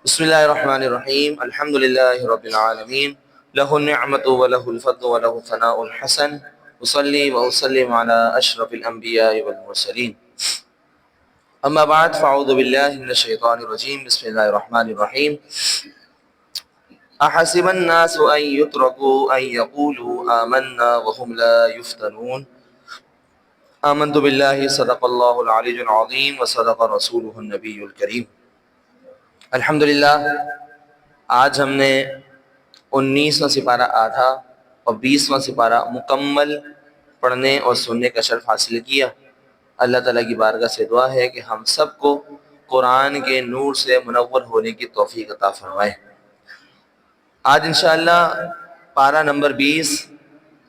بسم اللہ الرحمن الرحیم الحمد للہ رب العالمین لہ النعمت ولہ الفضل ولہ الثناء الحسن وصلی وسلم علی اشرف الانبیاء والمرسلین اما بعد فاعوذ باللہ من الشیطان الرجیم بسم اللہ الرحمن الرحیم احسب الناس ان يتركوا ان يقولوا آمنا وهم لا يفتنون آمنت باللہ صدق اللہ العلی العظیم وصدق رسولہ النبی الکریم۔ الحمدللہ آج ہم نے 19واں سپارہ آدھا اور 20واں سپارہ مکمل پڑھنے اور سننے کا شرف حاصل کیا۔ اللہ تعالیٰ کی بارگاہ سے دعا ہے کہ ہم سب کو قرآن کے نور سے منور ہونے کی توفیق عطا فرمائے۔ آج انشاءاللہ پارہ نمبر 20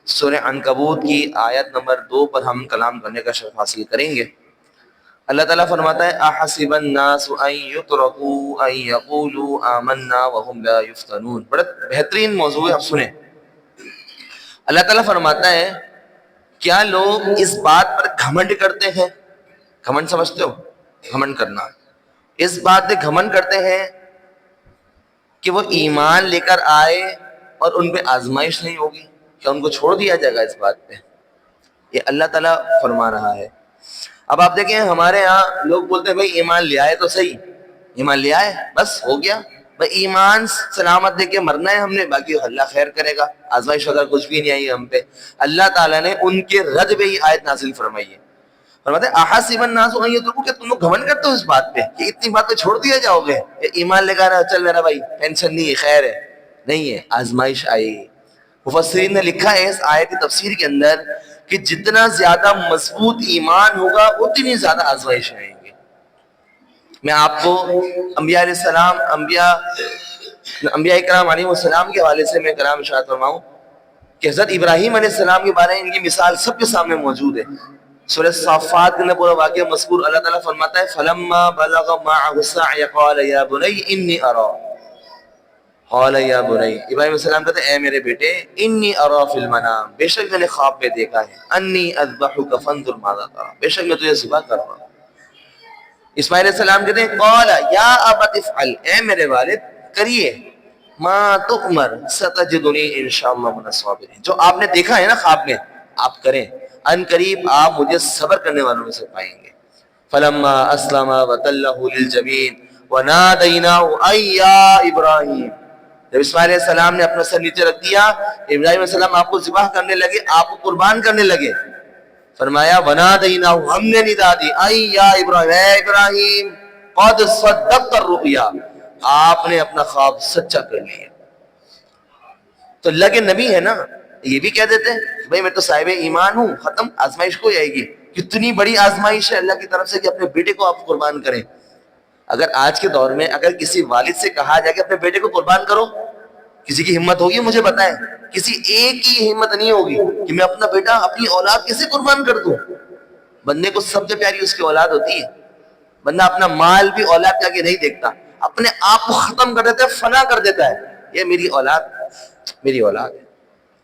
سورہ عنکبوت کی آیت نمبر 2 پر ہم کلام کرنے کا شرف حاصل کریں گے۔ اللہ تعالیٰ فرماتا ہے احسب الناس ان يتركوا ان يقولوا آمنا وهم لا يفتنون۔ بڑا بہترین موضوع ہے، آپ سنیں۔ اللہ تعالیٰ فرماتا ہے کیا لوگ اس بات پر گھمنڈ کرتے ہیں؟ گھمنڈ سمجھتے ہو؟ گھمنڈ کرنا، اس بات پہ گھمنڈ کرتے ہیں کہ وہ ایمان لے کر آئے اور ان پہ آزمائش نہیں ہوگی، کیا ان کو چھوڑ دیا جائے گا؟ اس بات پہ یہ اللہ تعالیٰ فرما رہا ہے۔ اب آپ دیکھیں ہمارے ہاں لوگ بولتے ہیں بھائی ایمان لے آئے تو صحیح، ایمان لے آئے بس ہو گیا، بھائی ایمان سلامت دے کے مرنا ہے ہم نے، باقی اللہ خیر کرے گا، آزمائش وغیرہ کچھ بھی نہیں آئی ہم پہ۔ اللہ تعالیٰ نے ان کے رد پہ ہی آیت نازل فرمائی ہے۔ فرماتے ہیں احسب الناس ان يتركوا، کہ تم لوگ گھمنڈ کرتے ہو اس بات پہ کہ اتنی بات پہ چھوڑ دیا جاؤ گے، کہ ایمان لے کر چل میرا بھائی ٹینشن نہیں ہے، خیر ہے، نہیں ہے، آزمائش آئے گی۔ مفسرین نے لکھا ہے اس آیت کی تفسیر کے اندر کہ جتنا زیادہ مضبوط ایمان ہوگا اتنی زیادہ آزمائش آئیں گے۔ میں آپ کو انبیاء علیہ السلام انبیاء کرام علیہ السلام کے حوالے سے میں کلام ارشاد فرماؤں کہ حضرت ابراہیم علیہ السلام کے بارے میں ان کی مثال سب کے سامنے موجود ہے۔ سورہ صافات کے اندر پورا واقعہ مذکور، اللہ تعالیٰ فرماتا ہے فَلَمَّا بَلَغَ مَعَهُ السَّعْيَ قَالَ يَا بُنَيَّ إِنِّي أَرَىٰ قال یا بنی، ابراہیم علیہ السلام کہتے ہیں اے میرے بیٹے، انی ارا فی المنام، بے شک میں نے خواب میں دیکھا ہے، انی اذبحک فانظر ماذا ترى، بے شک میں تجھے ذبح کر رہا ہوں۔ اسماعیل علیہ السلام کہتے ہیں قال یا ابت افعل، اے میرے والد کریے، ما تؤمر ستجدنی انشاءاللہ من الصابرین، جو آپ نے دیکھا ہے نا خواب میں آپ کریں، ان قریب آپ مجھے صبر کرنے والوں میں سے پائیں گے۔ فلما اسلم وتلہ للجبین ونادیناہ ای یا ابراہیم، جب اسماعیل علیہ السلام نے اپنا سر نیچے رکھ دیا، ابراہیم علیہ السلام آپ کو ذبح کرنے لگے، آپ کو قربان کرنے لگے، فرمایا ونادیناہ، ہم نے ندا دی، ای یا ابراہیم، اے ابراہیم، قد صدقت الرؤیا، آپ نے اپنا خواب سچا کر لیا۔ تو اللہ کے نبی ہے نا، یہ بھی کہہ دیتے ہیں بھائی میں تو صاحب ایمان ہوں، ختم، آزمائش کوئی آئے گی؟ کتنی بڑی آزمائش ہے اللہ کی طرف سے کہ اپنے بیٹے کو آپ قربان کریں۔ اگر آج کے دور میں اگر کسی والد سے کہا جائے کہ اپنے بیٹے کو قربان کرو، کسی کی ہمت ہوگی؟ مجھے بتائیں، کسی ایک کی ہمت نہیں ہوگی کہ میں اپنا بیٹا، اپنی اولاد کیسے قربان کر دوں۔ بندے کو سب سے پیاری اس کی اولاد ہوتی ہے، بندہ اپنا مال بھی اولاد کے آگے نہیں دیکھتا، اپنے آپ کو ختم کر دیتا ہے، فنا کر دیتا ہے، یہ میری اولاد ہے،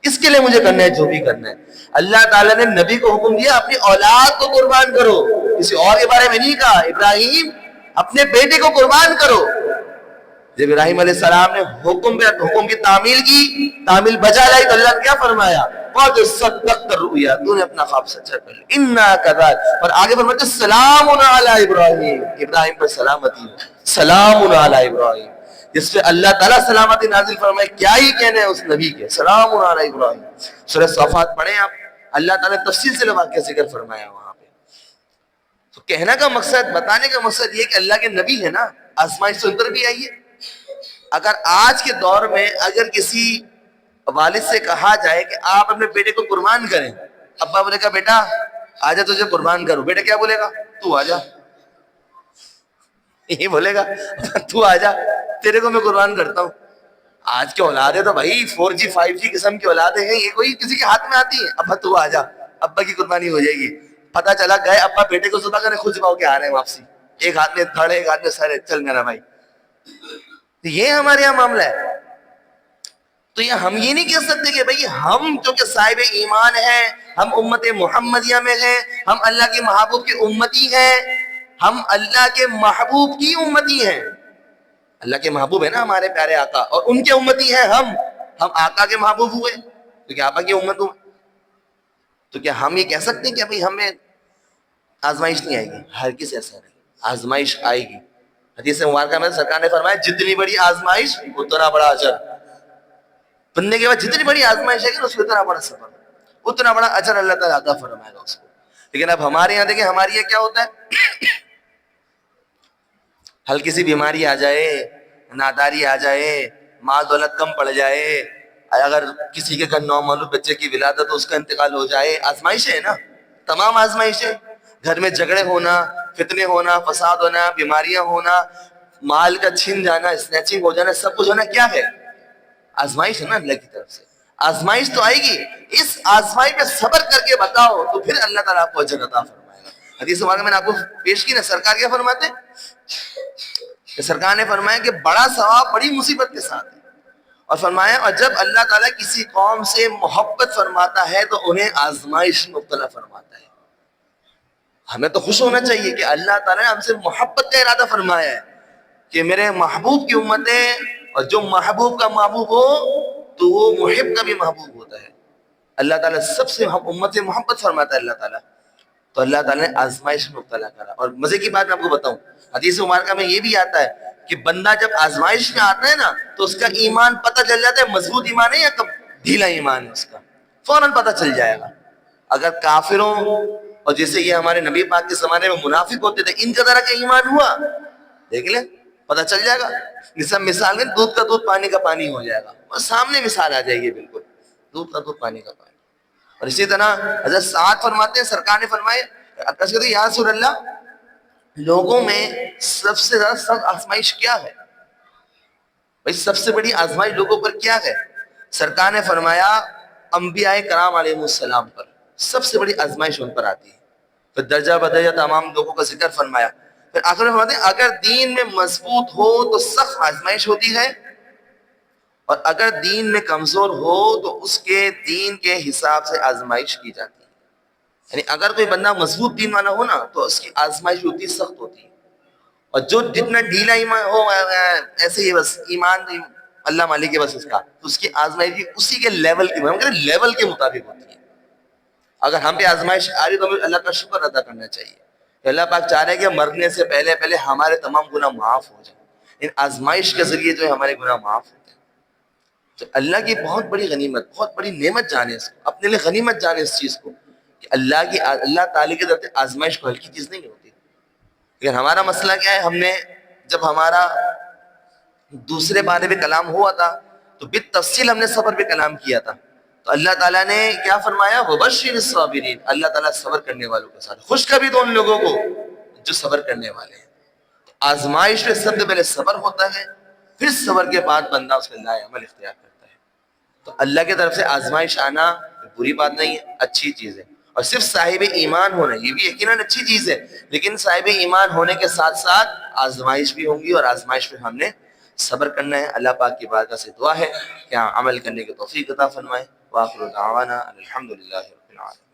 اس کے لیے مجھے کرنا ہے جو بھی کرنا ہے۔ اللہ تعالیٰ نے نبی کو حکم دیا اپنی اولاد کو قربان کرو، کسی اور کے بارے میں نہیں کہا ابراہیم اپنے بیٹے کو قربان کرو۔ جب ابراہیم علیہ السلام نے حکم کی تعمیل کی، تعمیل بجا لائی، تو اللہ نے کیا فرمایا؟ قد صدقت الرؤیا، تو نے اپنا خواب سچا کر لیا، انا كذلك، اور آگے فرماتے سلام علی ابراہیم، ابراہیم پر سلامتی ہو، سلام علی ابراہیم، جس پہ اللہ تعالیٰ سلامتی نازل فرمائے، کیا ہی کہنے ہیں اس نبی کے، سلام علی ابراہیم۔ سورہ صافات پڑھیں آپ، اللہ تعالیٰ نے تفصیل سے واقعہ ذکر فرمایا وہاں پہ۔ تو کہنے کا مقصد، بتانے کا مقصد یہ کہ اللہ کے نبی ہے نا، آزمائش سے اتر بھی آئیے۔ اگر آج کے دور میں اگر کسی والد سے کہا جائے کہ آپ اپنے بیٹے کو قربان کریں، ابا بولے گا بیٹا آجا تجھے قربان کرو، بیٹا کیا بولے گا؟ تو آجا، یہ بولے گا تو آجا تیرے کو میں قربان کرتا ہوں۔ آج کے اولادیں تو بھائی 4G 5G قسم کی اولادیں ہیں، یہ کوئی کسی کے ہاتھ میں آتی ہے؟ ابا تو آجا، ابا کی قربانی ہو جائے گی، پتہ چلا گئے ابا بیٹے کو ذبح کرنے، خود ذبح ہو کے آ رہے ہیں واپسی، ایک ہاتھ میں دھڑ ایک ہاتھ میں سر ہے، چل میرا بھائی۔ تو یہ ہمارے یہاں معاملہ ہے۔ تو یہ ہم یہ نہیں کہہ سکتے کہ بھئی ہم جو کہ صاحب ایمان ہیں، ہم امت محمدیہ میں ہیں، ہم اللہ کے محبوب کی امتی ہیں، ہم اللہ کے محبوب کی امتی ہیں۔ اللہ کے محبوب ہے نا ہمارے پیارے آقا, اور ان کے امتی ہیں ہم آقا کے محبوب ہوئے تو کیا آقا کی امت ہوئے. تو کیا ہم یہ کہہ سکتے ہیں کہ ابھی ہمیں آزمائش نہیں آئے گی؟ ہرگز ایسا نہیں, آزمائش آئے گی. حدیث مبارکہ میں سرکار نے فرمایا جتنی بڑی آزمائش اتنا بڑا اجر. بننے کے بعد جتنی بڑی آزمائش ہے گی اس کو اتنا بڑا صبر, اتنا بڑا اجر اللہ تعالیٰ عطا فرمائے گا اس کو. لیکن اب ہمارے یہاں دیکھیں ہمارے یہاں کیا ہوتا ہے, ہلکی سی بیماری آ جائے, ناداری آ جائے, مال دولت کم پڑ جائے, اگر کسی کے گھر نومولود بچے کی ولادت ہو اس کا انتقال ہو جائے, آزمائش ہے نا, تمام آزمائشیں. گھر میں جھگڑے ہونا, فتنے ہونا, فساد ہونا, بیماریاں ہونا, مال کا چھن جانا, اسنیچنگ ہو جانا, سب کچھ ہونا کیا ہے؟ آزمائش ہے نا اللہ کی طرف سے. آزمائش تو آئے گی, اس آزمائش پہ صبر کر کے بتاؤ تو پھر اللہ تعالیٰ آپ کو اجر عطا فرمائے گا. حدیث مبارکہ میں نے آپ کو پیش کی نا, سرکار کیا فرماتے ہیں کہ سرکار نے فرمایا کہ بڑا ثواب بڑی مصیبت کے ساتھ ہے, اور فرمایا اور جب اللہ تعالیٰ کسی قوم سے محبت فرماتا ہے تو انہیں آزمائش میں مبتلا فرماتا ہے. ہمیں تو خوش ہونا چاہیے کہ اللہ تعالیٰ نے ہم سے محبت کا ارادہ فرمایا ہے کہ میرے محبوب کی امتیں, اور جو محبوب کا محبوب ہو تو وہ محب کا بھی محبوب ہوتا ہے. اللہ تعالیٰ سب سے امت سے محبت فرماتا ہے اللہ تعالیٰ. تو اللہ تعالیٰ نے آزمائش میں مبتلا کرا. اور مزے کی بات میں آپ کو بتاؤں, حدیث مبارکہ میں یہ بھی آتا ہے کہ بندہ جب آزمائش میں آتا ہے نا تو اس کا ایمان پتہ چل جاتا ہے مضبوط ایمان ہے یا ڈھیلا ایمان ہے, اس کا فوراً پتہ چل جائے گا. اگر کافروں اور جیسے یہ ہمارے نبی پاک کے زمانے میں منافق ہوتے تھے, ان کا طرح کا ایمان ہوا, دیکھ لیں پتہ چل جائے گا. جیسا مثال میں دودھ کا دودھ پانی کا پانی ہو جائے گا, اور سامنے مثال آ جائے گی بالکل, دودھ کا دودھ پانی کا پانی. اور اسی طرح حضرت سعد فرماتے ہیں سرکار نے فرمایا یا رسول اللہ لوگوں میں سب سے زیادہ سخت آزمائش کیا ہے؟ بھائی سب سے بڑی آزمائش لوگوں پر کیا ہے؟ سرکار نے فرمایا انبیاء کرام علیہ السلام پر سب سے بڑی آزمائش ان پر آتی ہے. پھر درجہ بدرجہ تمام لوگوں کا ذکر فرمایا. پھر آخر میں فرماتے ہیں اگر دین میں مضبوط ہو تو سخت آزمائش ہوتی ہے, اور اگر دین میں کمزور ہو تو اس کے دین کے حساب سے آزمائش کی جاتی ہے. یعنی اگر کوئی بندہ مضبوط دین والا ہو نا تو اس کی آزمائش ہوتی سخت ہوتی ہے, اور جو جتنا ڈھیلا ایمان ہو ایسے ہی بس ایمان اللہ مالک ہے بس اس کا, تو اس کی آزمائش بھی اسی کے لیول کی لیول کے مطابق ہوتی ہے. اگر ہم پہ آزمائش آ رہی تو ہمیں اللہ کا شکر ادا کرنا چاہیے. اللہ پاک چاہ رہے ہیں کہ مرنے سے پہلے ہمارے تمام گناہ معاف ہو جائیں. ان آزمائش کے ذریعے جو ہے ہمارے گناہ معاف ہوتے ہیں. تو اللہ کی بہت بڑی غنیمت, بہت بڑی نعمت جانے اس کو, اپنے لیے غنیمت جانے اس چیز کو کہ اللہ تعالیٰ کی طرف سے آزمائش کو ہلکی چیز نہیں ہوتی. لیکن ہمارا مسئلہ کیا ہے, ہم نے جب ہمارا دوسرے بارے میں کلام ہوا تھا تو بالتفصیل ہم نے صبر پہ کلام کیا تھا. تو اللہ تعالیٰ نے کیا فرمایا, وَبَشِّرِ الصَّابِرِينَ, اللہ تعالیٰ صبر کرنے والوں کے ساتھ خوشخبری دو ان لوگوں کو جو صبر کرنے والے ہیں. آزمائش میں سب سے پہلے صبر ہوتا ہے, پھر صبر کے بعد بندہ اس کے لائے عمل اختیار کرتا ہے. تو اللہ کی طرف سے آزمائش آنا بری بات نہیں ہے, اچھی چیز ہے. اور صرف صاحب ایمان ہونا یہ بھی یقیناً اچھی چیز ہے, لیکن صاحب ایمان ہونے کے ساتھ ساتھ آزمائش بھی ہوں گی, اور آزمائش پہ ہم نے صبر کرنا ہے. اللہ پاک کی بارگاہ سے دعا ہے کہ عمل کرنے کی توفیق عطا فرمائے. وآخر دعوانا الحمدللہ رب العالمین.